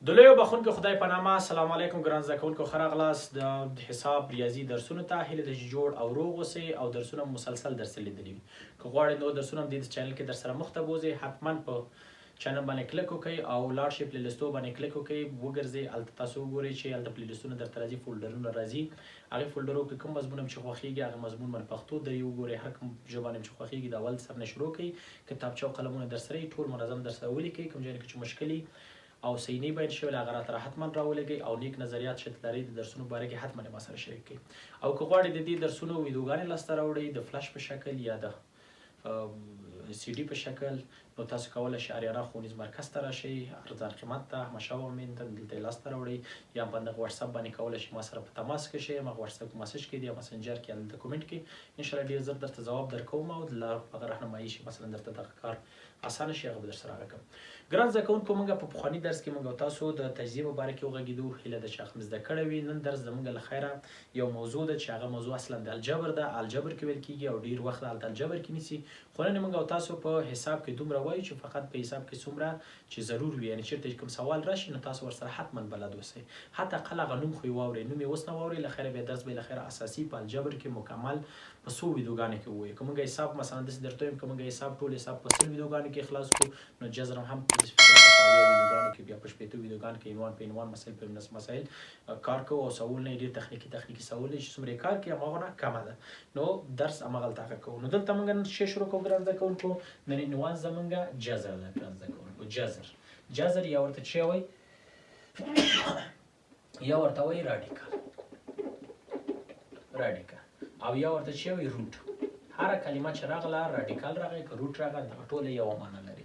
د لویو بخښونکو خدای په نامه السلام علیکم ګران زده کوونکو ښه راغلاست د حساب ریاضي درسونو ته. هیله ده چې جوړ او روغ اوسئ او درسونه مسلسل درس لیدلي وي. که غواړئ نور درسونه هم دې چینل کې در سره مخ ته بوځئ، حتما په چینل باندې کلیک وکړئ او لاړ شئ پلی لیستو باندې کلیک وکړئ، وګرځئ، هلته تاسو وګورئ چې هلته پلی لیستونه درته راځي، فولډرونه راځي. هغې فولډرو کې کوم مضمون هم چې خوښېږي هغه مضمون باندې پښتو دري وګورئ، هر کوم ژبه باندې چې خوښېږي د اول سر نه شروع کړئ، کتابچه او قلمونه در سره ټول منظم در سره ولیکئ، کوم ځای کې چې مشکل او صحیح نه بیان شوی هغه راته حتما راولګئ او نیک نظریات چې لرئ د درسونو باره کې حتما ما سره شریک کړئ. او که غواړئ د دې درسونو ویډیوګانې لاسته راوړئ د فلش په شکل یا د سی ډي په شکل، نو تاسو کولی شئ اریانا ښوونیز مرکز ته راشئ، ارزان قیمت ته احمدشاه بابا مین ته دلته یې لاسته راوړئ، یا په دغه واتساپ باندې کولی شئ ما سره په تماس کې شئ، ما واتساپ میسج کې یا مسنجر کې هلته کومنټ کې انشاءالله ډېر ژر درته ځواب درکوم او هغه رهنمایي شي مثلا درته دغه کار اسانه شي، هغه به در سره هغه کوم. ګران زده کوونکو، موږ په پخواني درس کې موږ تاسو د تجزیې په باره کې وغږېدو، هیله ده چې هغه مو زده کړی وي. نن درس زموږ له خیره یو موضوع ده چې هغه موضوع اصلا د الجبر ده، الجبر کې ویل کېږي او ډېر وخت هلته الجبر کې نیسي. خو نن موږ تاسو په حساب کې دومره وایو چې فقط په حساب کې څومره چې ضرور وي، یعنې چېرته کوم سوال راشي نو تاسو ورسره حتما بلد اوسئ، حتی اقل هغه نوم خو یې واورئ، نوم یې اوس نه واورئ، له خیره بیا درس به یې له خیره اساسي په الجبر کې مکمل په څو ویډیوګانو کې ووایو. که موږ حساب مثلا داسې درته وایم که موږ حساب ټول حساب په 100 ویډیوګانو کې خلاص کړو، نو جذر هم په 20 ویډیوګانو کې بیا په 60 ویډیوګانو کې عنوان په عنوان مسایل په مسایل کار کوو او سوال نه ډېر تخنیکي سوال چې څومره کار کوي هماغونه کمه ده، نو درس هماغلته هغه کوو. نو دلته موږ نن شی شروع کوو ګران زده کوونکو. نن عنوان زموږ جذر ده ګران زده کوونکو. جذر یا ورته څه وایي؟ یا ورته وایي راډیکال او یا ورته څه وایي روټ. هره کلمه چې راغله راډیکال راغی که روټ راغله دغه ټوله یوه معنا لري.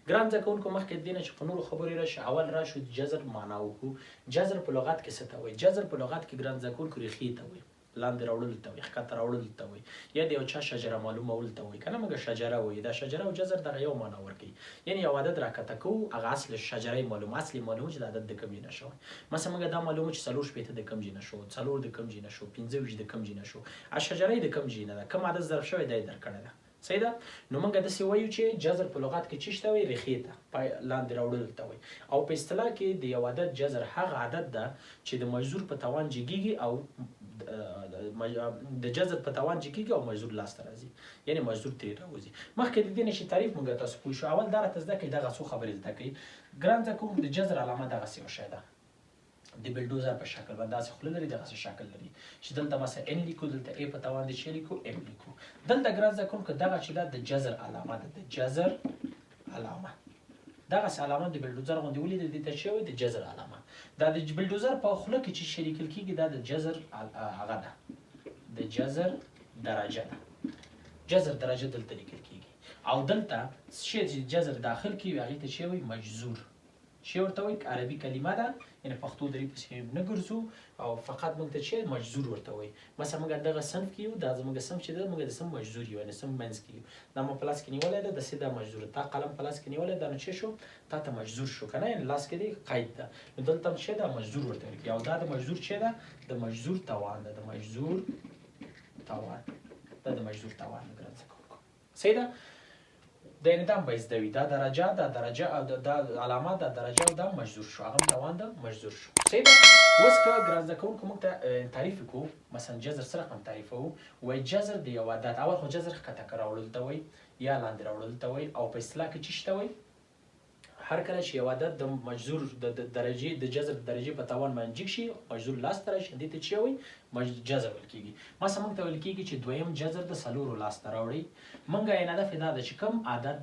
ګران زده کوونکو، مخکې د دې نه چې په نورو خبرې راشي اول راشو د جذر معنا وکړو. جذر په لغت کې څه ته وایي؟ جذر په لغت کې ګران زده کوونکو ریښې ته وایي، لاندې راوړل ته وایي، ښکته راوړل ته وایي، یا د یو چا شجره معلومول ته وایي. که نه موږ شجره وایي، دا شجره او جذر دغه یو معنا ورکوي، یعنې یو عدد راښکته کوو، هغه اصل شجرې معلوم اصلي معلومه چې د عدد د کم ځای نه شوی. مثلا موږ دا معلومه چې 4 د کم ځای نه شو، 4 د کم ځای نه شو، 25 د کم ځای نه شو، شجرې د کم ځای نه ده، کوم عدد ضرب شوی دی یې درکړی ده. صحیح ده؟ نو موږ داسې وایو چې جذر په لغت کې څه ته وایي؟ ریښې ته، لاندې راوړلو ته وایي. او په اصطلاح کې د یو عدد جذر هغه عدد ده چې د مجذور په توان جګیږي او د جذر په توان جګیږي او مجذور لاسته راځي، یعنې مجذور ترې راوځي. مخکې د دې نه چې تعریف موږ تاسو پوه شو، اول دا راته زده کړئ دغه څو خبرې زده کړئ. ګران زده کوونکو، د جذر علامه دغسې یو شی ده، د بلډوزر په شکل باندې داسې خوله لري، دغسې شکل لري چې دلته مثلا ان لیکو، دلته ای په توان د څه لیکو؟ ام لیکو. دلته ګران زده کوونکو دغه چې ده د جذر علامه ده، د جذر علامه دغسې علامه د بلډوزر غوندې ولیدل، دې ته څه وایي؟ د جذر علامه. دا د بلډوزر په خوله کې چې شی لیکل کېږي دا د جذر هغه ده، د جذر درجه ده. جذر درجه دلته لیکل کېږي او دلته شی چې جذر داخل کېږي هغې ته څه وایي؟ مجذور. شی ورته وایي عربي کلمه ده، یعنې پښتو دري پسې نه ګرځو او فقط موږ ته څه مجذور ورته وایي. مثلا موږ دغه صنف کې یو، دا زموږ صنف چې ده موږ د صنف مجذور یو، یعنې صنف منځ کې یو. دا ما په لاس کې نیولی ده، داسې دا مجذور، تا قلم په لاس کې نیولی دا نو څه شو؟ تا ته مجذور شو که نه، یعنې لاس کې دی قید ده، نو دلته هم څه ده؟ مجذور ورته وایي. او دا د مجذور څه ده؟ د مجذور توان ده، د مجذور توان، دا د مجذور توان ده ګران زده کوونکو. صحیح ده؟ د انعدام به زده وي، دا درجه او دا علامه، دا درجه او دا مجذور شو، هغه توان ده مجذور شو. صحیح ده؟ اوس که ګران زده کوونکو موږ ته تعریف وکړو، مثلا جذر څه رقم تعریفوو؟ وایي جذر د یو عدد، اول خو جذر ښکته راوړلو ته وایي یا لاندې راوړلو ته وایي، او په اصطلاح کې څه ته وایي؟ هر کله چې یو عدد د مجذور د درجې د جذر د درجې په توان باندې جګ شي، مجذور لاسته راشي، دې ته څه وایي؟ جذر ویل کېږي. مثلا موږ ته ویل کېږي چې دویم جذر د 4 لاسته راوړي. موږ یې هدف دا ده چې کوم عدد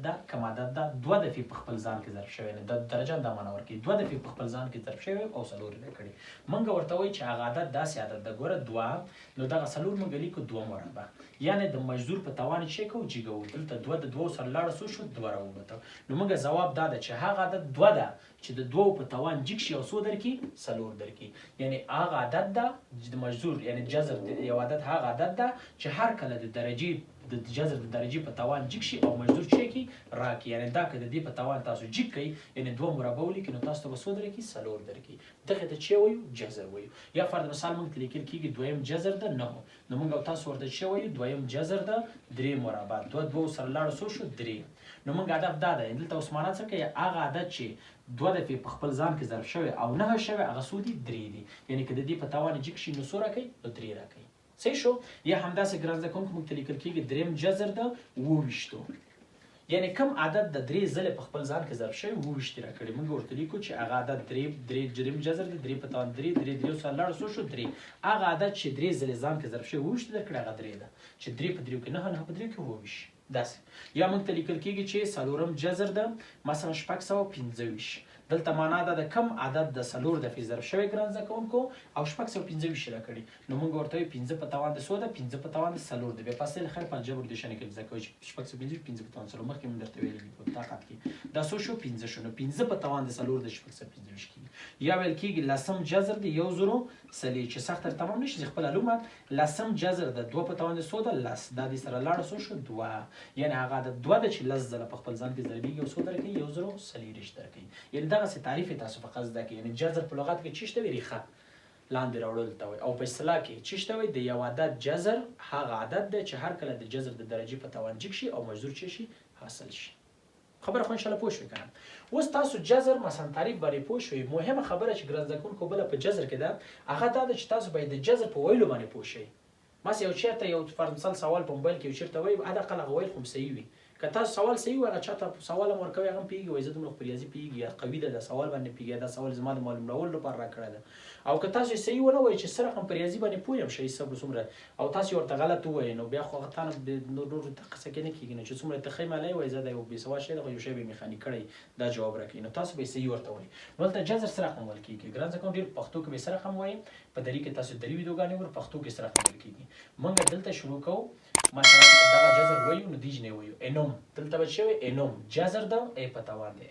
ده 2 دفعې په خپل ځان کې ضرب شوی، د درجه دا معنا ورکوي 2 دفعې په خپل ځان کې ضرب شوی او 4 یې کړي. موږ ورته وایو چې هغه عدد داسې عدد ده، ګوره 2، نو دغه 4 موږ لیکو 2 مربع، یعنې د مجذور په توان یې څه کوو؟ جګوو. دلته 2 د 2 سره لاړه څو شو؟ 2 راووته. نو موږ ځواب دا ده چې هغه عدد 2 ده چې د 2 په توان جګ شي او څو درکړي؟ 4 درکړي. یعنې هغه عدد ده د مجذور، یعنې جذر یو عدد هغه عدد ده چې هر کله د درجې د جذر د درجې په توان جګ شي او مجذور څه کړي؟ راکړي. یعنې دا که د دې په توان تاسو جګ کړئ، یعنې 2 مربع ولیکئ، نو تاسو ته به څو درکړي؟ 4 درکړي. دغې ته څه وایو؟ جذر وایو. یا فرض مثال موږ ته لیکل کېږي دویم جذر ده 9، نو موږ او تاسو ورته څه وایو؟ دویم جذر ده 3 مربع، 2 سره لاړه څو شو؟ 3. نو موږ هدف دا دی دلته عثمانان څه کوي هغه عدد چې 2 دفعې په خپل ځان کې ضرب شوی او 9 شوی هغه څو دي 3 دي یعنی که د دې په توان جګ شي نو څو راکوي نو 3 راکوي صحیح شو یا همداسې ګران زده کوونکو موږ ته لیکل کېږي دریم جذر د 28 یعنی کم عدد د 3 ځلې په خپل ځان کې ضرب شوی 28 راکړي موږ ورته لیکو چې هغه عدد 3 جذر د 3 په توان 3 3 سره لاړ څو شو 3 هغه عدد چې 3 ځلې ځان کې ضرب شوی 28 درکړي هغه 3 ده چې 3 په 3 کې 9 په 3 کې 28 داسې یا موږ ته لیکل کېږي چې څلورم جذر ده مثلا 625 دلته معنا ده د کم عدد د څلور دفعې ضرب شوی ګران زده کوونکو او 625 راکړي نو موږ ورته وایو 15 په توان د 100 ده 15 په توان د څلور ده بیا فاصل خیر په جبر د شنه کې زده کوي 625 15 په توان څلور مخکې موږ درته ویلي په طاقت کې دا څو شو 15 شو نو 15 په توان د څلور د 625 کېږي یا ویل کېږي لسم جذر د 1 زرو سلی چې سخت تمام نشي خپل معلومات لسم جذر د 2 په توان د 100 ده لس دا د سره لاړ څو شو 2 یعنی هغه د 2 د چې لس ځله په خپل ځان کې ضربېږي او 100 درکې 1 زرو سلی رښت درکې یعنی دغه څه تعریف تاسو فقط زده کې یعنی جذر په لغت کې چی شته وی ریخه لاندې راوړل ته وي او په اصطلاح کې چی شته وي د یو عدد جذر هغه عدد دی چې هر کله د جذر د درجې په توان جګ شي او مجذور چی شي حاصل شي خبره خو ان شاء الله پوه شئ کنه اوس تاسو جذر مثلا تعریف باندې پوه شئ مهمه خبره چې ګران زده کوونکو بل په جذر کې ده هغه دا چې تاسو باید د جذر په ویلو باندې پوه شئ مثلا یو چیرته یو فرض سوال په موبایل کې یو چیرته وایي هغه قلغه ویل خو صحیح وي که تاسو سوال صحیح وای چاته سوال ورکوي هغه پیږي وای زه دومره په ریاضي پیږي یا قوي ده سوال باندې پیږي دا سوال زما د معلوم راول لپاره راکړه ده او که تاسو صحیح ونه وای چې سره هم په ریاضي باندې پوه شئ صبر څومره او تاسو ورته غلط وای نو بیا خو غتان نور تقصه کې نه کیږي نو چې څومره تخیم علی وای زه د یو بي سوا شی د یو شی به میخانیک کړی دا جواب راکړي نو تاسو به صحیح ورته وای نو ته جذر سره هم ول کیږي ګران ځکه ډیر پښتو کې به سره هم وای په دری کې تاسو دری ویډیوګانې ور پښتو کې سره هم ول کیږي مونږ دلته شروع کوو مثلا دا جذر وایو نو دیج نه وایو انوم دلته بچوي انوم جذر ده ای په توان ده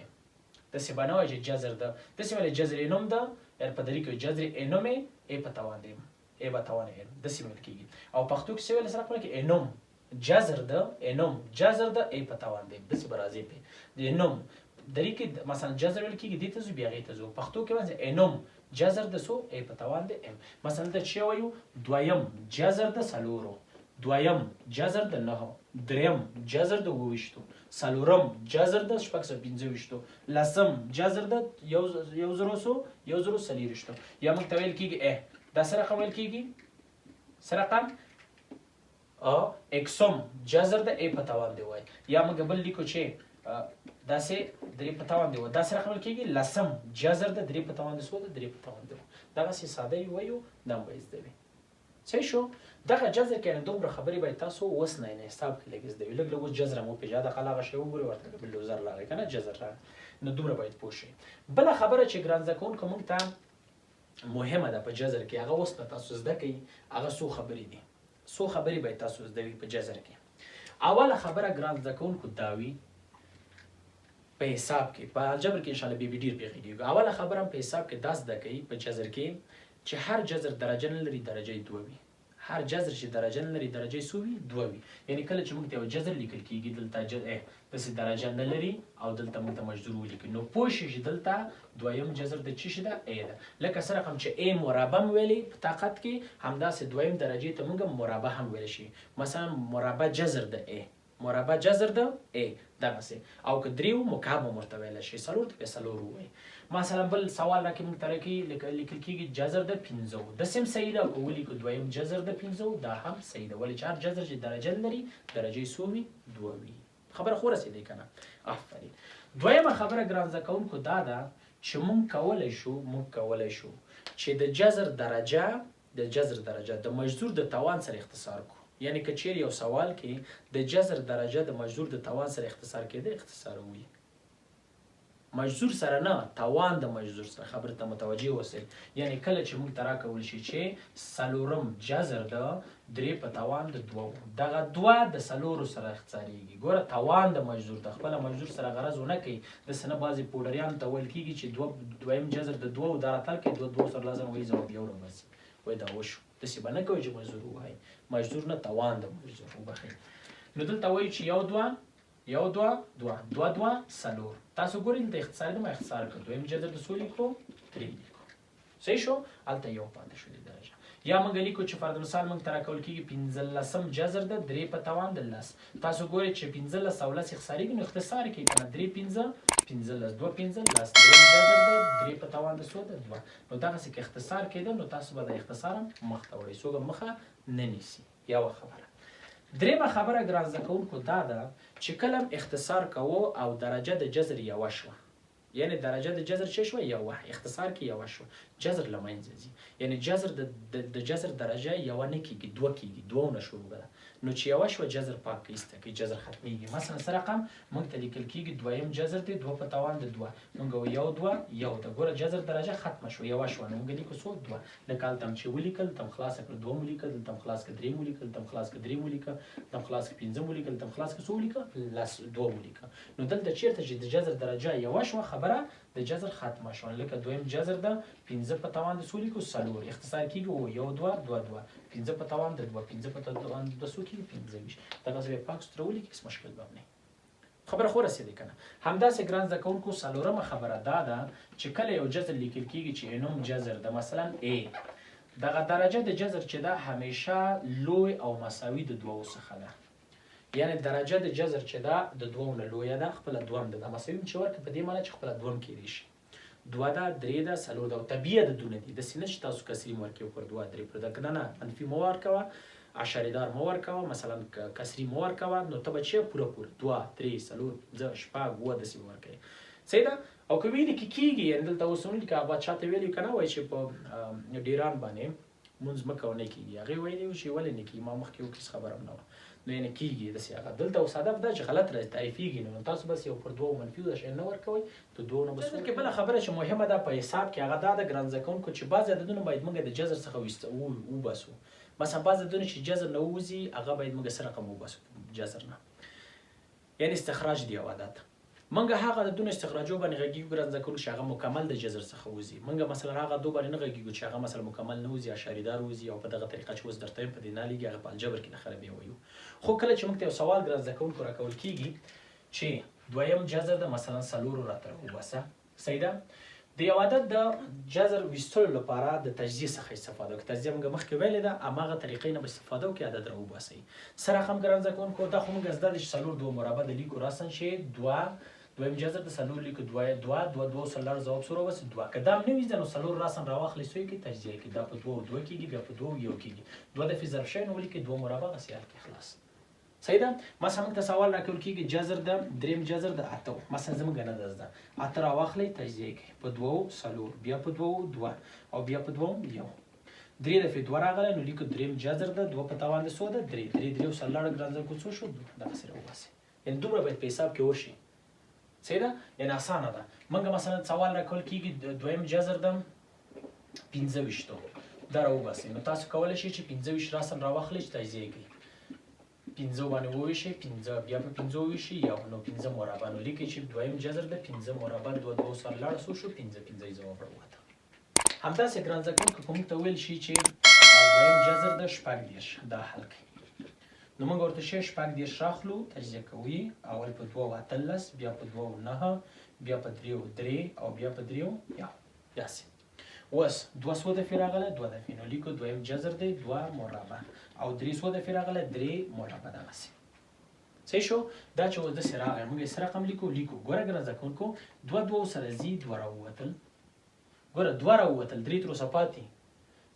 د سی باندې وایي جذر ده د سی ولې جذر انوم ده ار په دری کې جذر انوم ای په توان ده ای په توان د سی مل کېږي او پښتو کې سی ول سره کوي کې انوم جذر ده انوم جذر ده ای په توان ده د سی برازي په د انوم دری کې مثلا جذر ول کېږي د ته زو بیا غي ته زو پښتو کې وځي انوم جذر د سو ای په توان ده ام مثلا د چي وایو دویم جذر د سلورو دویم جذر د 9 دریم جذر د 28 څلورم جذر د 625 لسم جذر د 1 سلیریشتو یا موږ ته ویل کېږي دا سره ویل کېږي سره رقم اکسوم جذر د ای په توان دی وای یا موږ بل لیکو چې دا سه درې په توان دی دا سره ویل کېږي لسم جذر د 3 په توان دی سو د 3 په توان دی دا سه ساده ویو دا وایز دی صحیح شو دغه جذر کې دومره خبرې باید تاسو اوس نه حساب کې لګیز دی لګ لګ جذر مو پیژاده قلاغه شی وګوري ورته بل لوزر لاغی کنه جذر را نو دومره باید پوه شئ بل خبره چې ګران ځکون کوم ته مهمه ده په جذر کې هغه اوس تاسو زده کوي هغه سو خبرې دي سو خبرې باید تاسو زده وي په جذر کې اوله خبره ګران ځکون کو داوی په حساب کې په جبر کې ان شاء الله به ډیر پیږي اوله خبره په حساب کې 10 د کوي په جذر کې چې هر جذر درجه نه لري درجه 2 وي هر جذر چې درجه نه لري درجه سوي 2 وي یعنی کله چې موږ ته یو جذر لیکل کیږي دلته د درجه نه لري او دلته موږ ته مجذور ولیکل نو پوه شئ چې دلته دویم جذر د چی شي ده ا ده لکه سره کوم چې ا مربع ویلي په طاقت کې همداسې دویم درجه ته موږ مربع هم ویل شي مثلا مربع جذر د ا مربع جذر د ا دغه سي او که دریو مکعب مرتبه شي سلور ته سلور وي مثلا بل سوال راکې موږ ترکی لیکل کېږي جذر د 15 د سم صحیح ده او ولیکو دویم جذر د 15 دا هم صحیح ده ولې چې هر جذر چې درجه لري درجه سوي 2 وي خبره خو رسیدي کنه افرین دویمه خبره ګران ځکونکو دا ده چې موږ کولای شو چې د جذر درجه د مجذور د توان سره اختصار کو یعنی که چیرې یو سوال کې د جذر درجه د مجذور د توان سره اختصار کېده اختصار وي مجذور سره نه توان د مجذور سره خبره ته متوجه اوسئ یعنی کله چې موږ ترا کول شي چې سلورم جذر د 3 په توان د 2 دغه 2 د سلورو سره اختصاریږي ګوره توان د مجذور د خپل مجذور سره غرض ونه کوي د سنه بازي پولریان ته ویل کېږي چې دویم جذر د 2 دراتل کې 2 سره لازم وي جواب یو بس وای دا وشو د سی باندې کوي چې مجذور وای مجذور نه توان د مجذور وبخي نو دلته وایي چې یو دوا سلور تاسو ګورئ د اختصار د ما اختصار کړو دویم جذر د سولې کو 3 صحیح شو الته یو پاتې شو د درجه یا موږ لیکو چې فرض مثال موږ ته راکول کېږي 15 جذر ده 3 په توان د 10. تاسو ګورئ چې 15 او 10 اختصاري نو اختصار کې کنه 3 15 2 15 10 جذر ده 3 په توان د 2 نو دغه څه کې اختصار کېده نو تاسو به د اختصار مخ ته وړئ څوک مخه نه نیسي. یو خبره. درېمه خبره ګران زده کوونکو دا ده چې کله اختصار کوو او درجه د جذر یوه شوه، یعنی درجه د جذر څه شوه؟ یوه. اختصار کې یوه شوه، جذر له منځه ځي. یعنی جذر د جذر درجه یوه نه کېږي، دوه کېږي، دوونه شروع ده. نو چې یوه شوه جذر پاک ایسته کوي، جذر ختمیږي. مثلا څه رقم موږ ته لیکل کېږي دویم جذر دی 2 په توان د 2. موږ یو 2 یو ده. ګوره جذر درجه ختمه شوه، یوه شوه. نو موږ لیکو څو 2. لکه هلته هم چې ولیکل تم خلاصه کړه 2 مو لیکل، دلته هم خلاص کړه 3 مو لیکل، دلته هم خلاص کړه 3 مو لیکل، دلته هم خلاص کړه 5 مو لیکل، دلته هم خلاص کړه څو ولیکه 2 مو لیکل. نو دلته چېرته چې د جذر درجه یوه شوه خبره د جذر ختمه شوه. لکه دویم جذر ده 15 په توان د څو لیکو 4. اختصار کېږي او 1 2 2 2 15 په توان د 2 15 په توان د څو کېږي 25. دغه څه پاک ستر ولیکي هېڅ مشکل به نه. خبره خو رسېدې که نه. همداسې ګران زده کوونکو څلورمه خبره دا ده چې کله یو جذر لیکل کېږي چې نوم جذر ده مثلا A، دغه درجه د جذر چې ده همیشه لوی او مساوي د دوو څخه ده. یعنی درجه د جذر چې ده د دوو نه لویه ده، خپله دوهم ده. د مساوي چې ورکړه په دې معنی چې خپله دوهم کېدی شي. 2 ده 3 ده 4 ده او طبیعي عددونه دي. داسې نه چې تاسو کسري مو ورکوي پر 2 3 پر ده، نه منفي مه ورکوه، عشرې دار مه ورکوه، مثلا کسري مه ورکوه. نو ته به چې پوره 2 3 4 5 6 7 داسې به ورکوي. صحیح ده. او که ویلي کې کېږي یعنې دلته اوس هم لیکه ابا چاته ویلي که نه وایي چې په ډیران باندې مونځ مه کوه نه کېږي. هغې ویلي وو چې ولې نه کېږي، ما مخکې وکړي هېڅ خبره هم نه وه. نو یعنې کېږي داسې هغه. دلته اوس هدف دا چې غلط تعریفېږي نو تاسو بس یو پر 2 منفي دا شی نه ورکوئ، د 2 نه بس. کې بله خبره چې مهمه ده په حساب کې هغه دا ده ګران زده کوونکو چې بعضې عددونه باید موږ د جذر څخه وباسو. مثلا بعضې عددونه چې جذر نه ووځي هغه باید موږ څه رقم وباسو جذر نه، یعنې استخراج دی یو عدد. موږ هغه عددونه استخراجو باندې غږیږو ګران زده کوونکو چې هغه مکمل د جذر څخه وځي. موږ مثلا هغه عددو باندې نه غږیږو چې هغه مثلا مکمل نه وځي، عشرې دار وځي او په دغه طریقه چې اوس درته یم په دې نه لیږي هغه په الجبر کې نښه بیا وایو. خو کله چې موږ ته یو سوال ګران زده کوونکو راکول کېږي چې دویم جذر ده مثلا 4 راته وباسه، صحیح ده. د یو عدد د جذر ویستلو لپاره د تجزیې څخه استفاده وکړئ. تجزیه موږ مخکې ویلې ده، هماغه طریقې نه به استفاده وکړئ عدد راوباسئ. څه رقم ګران زده کوونکو دا خو موږ زده ده چې 4 2 مربع د لیکو راسن چې 2 دویم جذر د 4 لیکو 2 2 2 2 سلار جواب سره وباسئ 2. که دا هم نه وي نو 4 راسن راواخلئ څو یې کړئ تجزیه کړئ. دا په 2 2 کېږي، بیا په 2 1 کېږي. 2 دفعې ضرب شوی نو ولیکئ 2 مربع هسې حل کړئ خلاص. صحیح ده. مثلا موږ ته سوال راکول کېږي جذر ده دریم جذر د 8 مثلا زموږ نه ده زده 8 راواخلئ تجزیه کړئ په 2 4 بیا په 2 2 او بیا په 2 1. 3 دفعې 2 راغلی نو لیکو دریم جذر ده 2 په توان د 100 ده 3 3 3 او سلاړه ګران زده کوونکو څو شو دغسې راوباسئ. یعنې دومره باید په حساب کې وشي. صحیح ده. یعنې اسانه ده. موږ مثلا سوال راکول کېږي دویم جذر ده 25 دا راوباسئ. نو تاسو کولی شئ چې 25 راسن راواخلئ چې تجزیه کړئ. 15 باندې وویشئ 15 بیا په 15 وویشئ یو نو 15 مربع نو لیکئ چې دویم جذر ده 15 مربع 2 2 سره لاړه څو شو 15 15 ځواب راووته. همداسې ګران زده کوونکو که موږ ته ویل شي چې دویم جذر ده 18 دا حل کړئ. نو موږ ورته شی 18 راخلو تجزیه کوي. اول په 2 18 بیا په 2 9 بیا په 3 3 او بیا په 3 1 داسې. اوس 200 دفعې راغله 2 دفعې نو لیکو دویم جذر دی 2 مربع او 300 دفعې راغله 3 مربع دغسې. صحیح شو. دا چې اوس داسې راغی موږ یې څه رقم لیکو ګوره ګران زده کوونکو 2 2 سره ځي 2 راووتل. ګوره 2 راووتل 3 تر اوسه پاتې.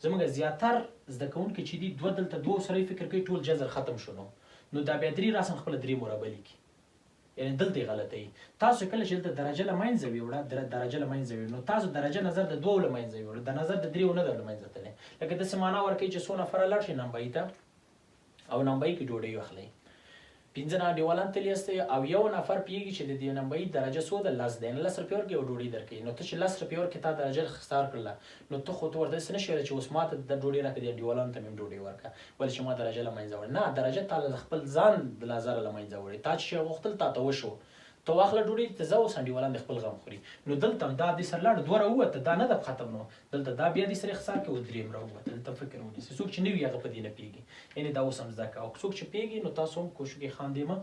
زموږ زیاتر زده کوونکي چې دي 2 دلته 2 سره یې فکر کوي ټول جذر ختم شو نو دا بیا 3 راسم خپله 3 مربع لیکي. یعنې دلته یې غلطوي. تاسو کله چې دلته درجه له منځه ویوړه درجه له منځه ویوړه نو تاسو درجه نظر د 2 له منځه ویوړه د نظر د 3 نه در له منځه تللی. لکه داسې معنا ورکوي چې څو نفره لاړ شي نمبۍ ته او نمبۍ کې ډوډۍ واخلئ. 5 نه دیوالان تللی هستئ او یو نفر پوهېږي چې د دې نمبۍ درجه څو ده 10 ده. یعنې 10 روپۍ ورکړي او ډوډۍ درکوي. نو ته چې 10 روپۍ ورکړې تا درجه اخیستار کړله نو ته خو ته ورته داسې نه شې ویلی چې اوس ما ته د ډوډۍ راکړه دې دیوالانو ته مې ډوډۍ ورکړه ولې چې ما درجه له منځه وړې. نه درجه تا له خپل ځان د نظره له منځه وړې. تا چې شی غوښتل تا ته وشو ته واخله ډوډۍ ته ځه اوس انډیوالان د خپل غم خوري. نو دلته هم دا دې سره لاړه 2 راووته دا نه ده ختم نو دلته دا بیا دې سره اختصار کوي او 3 راووته. دلته فکر ونیسئ. څوک چې نه وي هغه په دې نه پوهېږي. یعنې دا اوس هم زده کړه او څوک چې پوهېږي نو تاسو هم کوشش وکړئ خاندېمه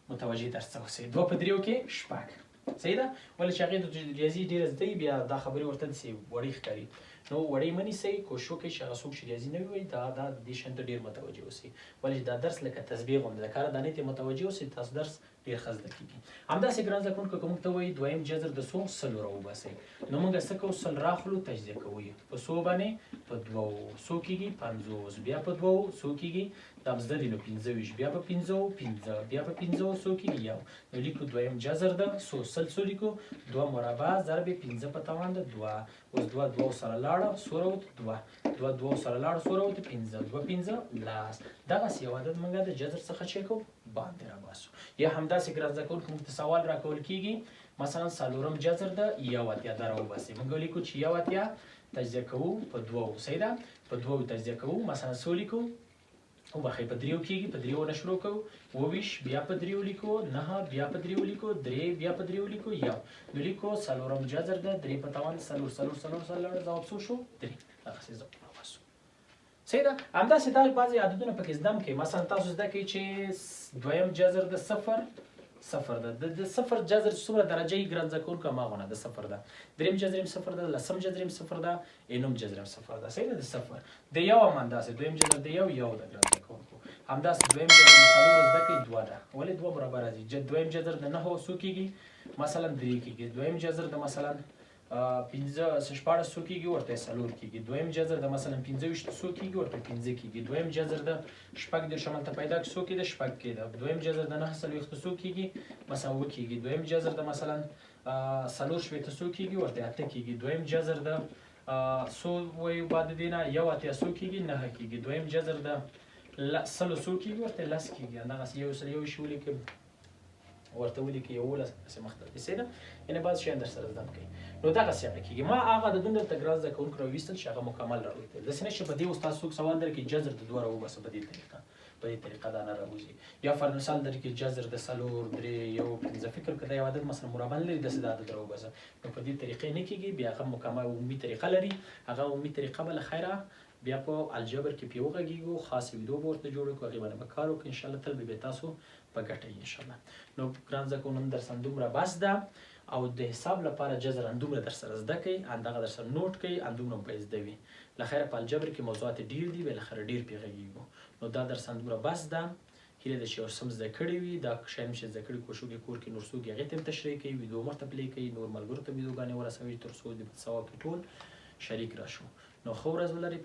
متوجه درس څه اوسئ. 2 په 3 کې 6 صحیح ده ولې چې هغې د ریاضي ډېره زده وي بیا دا خبرې ورته داسې وړې ښکاري نو وړې مه نیسئ کوشش وکړئ چې هغه څوک چې ریاضي نه وي دا دې شیانو ته ډېر متوجه اوسئ ولې چې دا درس لکه تسبیح غوندې د کاره دانې ته متوجه اوسئ تاسو درس ډېر ښه زده کېږي همداسې ګران زده کوونکو که موږ ته وایي دویم جذر د څو سلو راوباسئ نو موږ څه کوو سل راخلو تجزیه کوو په څو باندې په دوو څو کېږي 50 بیا په دوو څو کېږي دا هم زده دي نو 25 بیا په 15 بیا په 15 څو کېږي یو نو لیکو دویم جذر ده سل څو لیکو 2 مربع ضرب 15 په توان ده 2 اوس 2 سره لاړه څو راووت 2 2 سره لاړه څو راووت 15 2 15 لاس دغسې یو عدد موږ د جذر څخه چې کوو باندې راباسو یا همداسې ګران زده کوونکو موږ ته سوال راکول کېږي مثلا څلورم جذر ده یو اتیا دا راوباسئ موږ لیکو چې یو اتیا تجزیه کوو په دوو صحیح ده په دوو تجزیه کوو مثلا څو لیکو وبخښئ په دریو کېږي په دریو نه شروع کوو 22 بیا په دریو لیکو 9 بیا په دریو لیکو 3 بیا په دریو لیکو یو نو لیکو څلورم جذر ده 3 په توان څلور ځواب څو شو 3 دغسې ځواب راوباسو صحیح ده همداسې دا بعضې عددونه پکې زده هم کوي مثلا تاسو زده کوئ چې دویم جذر د صفر ده د صفر جذر څومره درجه یې ګران زده کوونکو هماغونه د صفر ده دریم جذر هم صفر ده لسم جذر هم صفر ده نهم جذر هم صفر ده صحیح ده د صفر د یو هم همداسې دویم جذر د یو ده ګران زده کوونکو همداسې دویم جذر د څلورو زده کوئ 2 ده ولې 2 مربع راځي دویم جذر د 9 څو کېږي مثلا 3 کېږي دویم جذر د مثلا 15 14 څو کېږي ورته 4 کېږي دویم جذر د مثلا 25 څو کېږي ورته 15 کېږي دویم جذر د شپږ دېرش هملته پیدا څو کېده شپږ کېده دویم جذر د 9 څلوېښت څو کېږي مثلا 7 کېږي دویم جذر د مثلا 4 شپېته څو کېږي ورته 8 کېږي دویم جذر د څو وایو بعد دې نه یو اتیا څو کېږي 9 کېږي دویم جذر د سلو څو کېږي ورته 10 کېږي همدغسې یو سل یو شي ولیکئ ورته ولیکئ 11 داسې مختلف صحیح ده یعنې بعض شیان در سره زده کوي نو دغسې هغه کېږي ما هغه عددونه درته ګران زده کوونکو راویستل چې هغه مکمل راولیکل داسې نه چې په دې اوس تاسو څوک سوال درکړي جذر د 2 راوباسه په دې طریقه دا نه راوځي یا فر مثال درکړي جذر د 4 3 1 15 فکر که دا یو عدد مثلا مربع نه لري داسې د عدد راوباسه نو په دې طریقې نه کېږي بیا هغه مکمل عمومي طریقه لري هغه عمومي طریقه به له خیره بیا په الجبر کې پې وغږېږو خاصې ویډیو به ورته جوړه کړو هغې باندې به کار وکړو انشاءالله تل به تاسو په ګټه یې انشاءالله نو ګران زده کوونکو نن درس همدومره بس ده او د حساب لپاره جذر همدومره در سره زده کوئ همدغه در سره نوټ کوئ همدومره به زده وي له خیره په الجبر کې موضوعات ډېر دي بالاخره ډېر پې غږېږو نو دا درس همدومره بس ده هیله ده چې یو څه هم زده کړي وي دا شیان چې زده کړي کوشش وکړئ کور کې نور څوک هغې ته هم تشریح کوي ویډیو مخته پلی کوي نور ملګرو ته ویډیوګانې ورسوي تر څو د ثواب کې ټول شریک راشو نو ښه ورځ ولرئ.